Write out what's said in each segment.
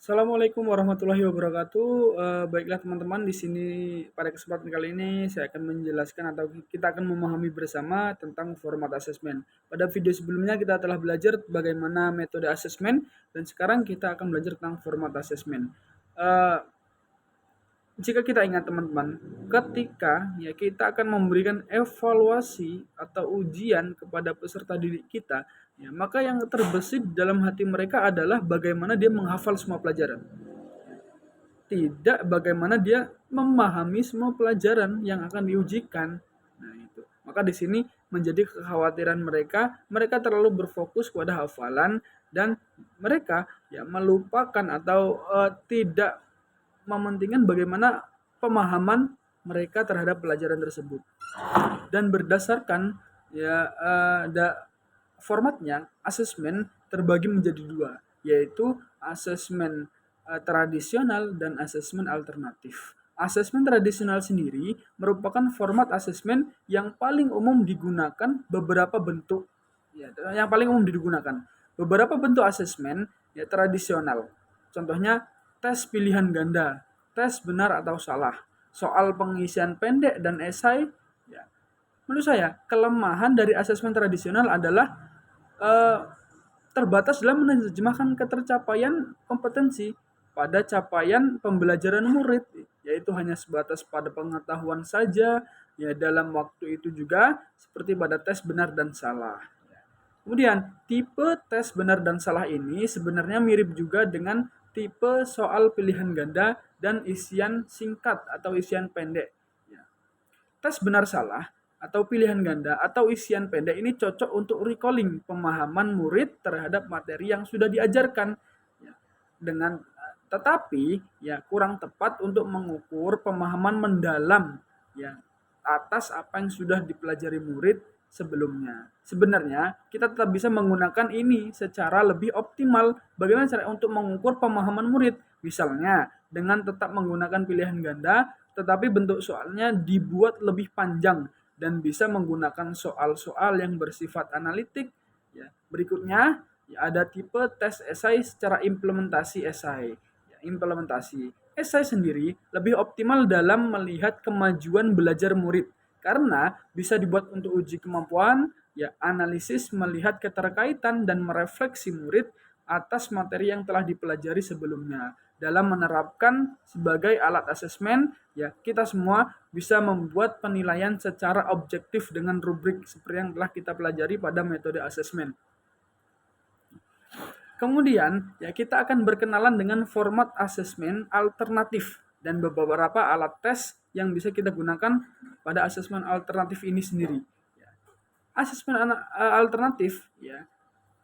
Assalamualaikum warahmatullahi wabarakatuh. Baiklah teman-teman, di sini pada kesempatan kali ini saya akan menjelaskan atau kita akan memahami bersama tentang format asesmen. Pada video sebelumnya kita telah belajar bagaimana metode asesmen dan sekarang kita akan belajar tentang format asesmen. Eh, Jika kita ingat teman-teman, ketika ya kita akan memberikan evaluasi atau ujian kepada peserta didik kita, ya, maka yang terbesit dalam hati mereka adalah bagaimana dia menghafal semua pelajaran, tidak bagaimana dia memahami semua pelajaran yang akan diujikan. Nah, itu. Maka di sini menjadi kekhawatiran mereka, mereka terlalu berfokus pada hafalan dan mereka ya melupakan atau tidak mementingkan bagaimana pemahaman mereka terhadap pelajaran tersebut. Dan berdasarkan ya formatnya asesmen terbagi menjadi dua, yaitu asesmen tradisional dan asesmen alternatif. Asesmen tradisional sendiri merupakan format asesmen yang paling umum digunakan beberapa bentuk ya, yang paling umum digunakan. Beberapa bentuk asesmen ya tradisional. Contohnya tes pilihan ganda, tes benar atau salah, soal pengisian pendek dan esai. Ya, menurut saya kelemahan dari asesmen tradisional adalah eh, terbatas dalam menerjemahkan ketercapaian kompetensi pada capaian pembelajaran murid, yaitu hanya sebatas pada pengetahuan saja ya dalam waktu itu juga seperti pada tes benar dan salah. Kemudian tipe tes benar dan salah ini sebenarnya mirip juga dengan tipe soal pilihan ganda dan isian singkat atau isian pendek. Ya. Tes benar salah atau pilihan ganda atau isian pendek ini cocok untuk recalling pemahaman murid terhadap materi yang sudah diajarkan. Ya. Tetapi ya kurang tepat untuk mengukur pemahaman mendalam ya atas apa yang sudah dipelajari murid sebelumnya. Sebenarnya kita tetap bisa menggunakan ini secara lebih optimal. Bagaimana cara untuk mengukur pemahaman murid? Misalnya dengan tetap menggunakan pilihan ganda, tetapi bentuk soalnya dibuat lebih panjang dan bisa menggunakan soal-soal yang bersifat analitik. Ya. Berikutnya ya, ada tipe tes esai secara implementasi esai. Ya, implementasi esai sendiri lebih optimal dalam melihat kemajuan belajar murid karena bisa dibuat untuk uji kemampuan, ya analisis melihat keterkaitan dan merefleksi murid atas materi yang telah dipelajari sebelumnya. Dalam menerapkan sebagai alat asesmen, ya kita semua bisa membuat penilaian secara objektif dengan rubrik seperti yang telah kita pelajari pada metode asesmen. Kemudian, ya kita akan berkenalan dengan format asesmen alternatif dan beberapa alat tes yang bisa kita gunakan pada asesmen alternatif ini sendiri. Asesmen alternatif ya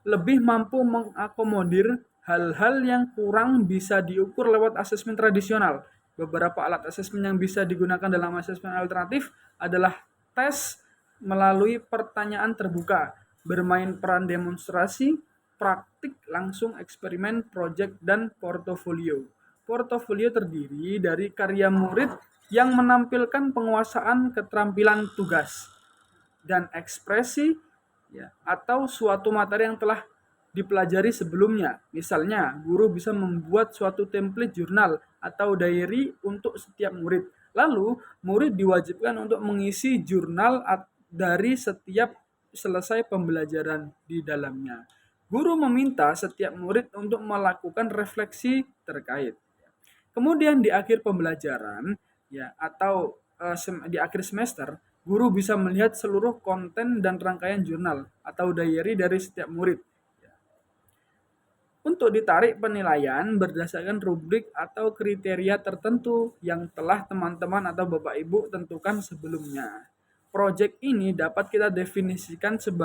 lebih mampu mengakomodir hal-hal yang kurang bisa diukur lewat asesmen tradisional. Beberapa alat asesmen yang bisa digunakan dalam asesmen alternatif adalah tes melalui pertanyaan terbuka, bermain peran demonstrasi, praktik langsung, eksperimen, proyek, dan portofolio. Portofolio terdiri dari karya murid yang menampilkan penguasaan keterampilan tugas dan ekspresi ya, atau suatu materi yang telah dipelajari sebelumnya. Misalnya, guru bisa membuat suatu template jurnal atau diary untuk setiap murid. Lalu, murid diwajibkan untuk mengisi jurnal dari setiap selesai pembelajaran di dalamnya. Guru meminta setiap murid untuk melakukan refleksi terkait. Kemudian di akhir pembelajaran ya atau di akhir semester, guru bisa melihat seluruh konten dan rangkaian jurnal atau diary dari setiap murid. Untuk ditarik penilaian berdasarkan rubrik atau kriteria tertentu yang telah teman-teman atau Bapak Ibu tentukan sebelumnya. Proyek ini dapat kita definisikan sebagai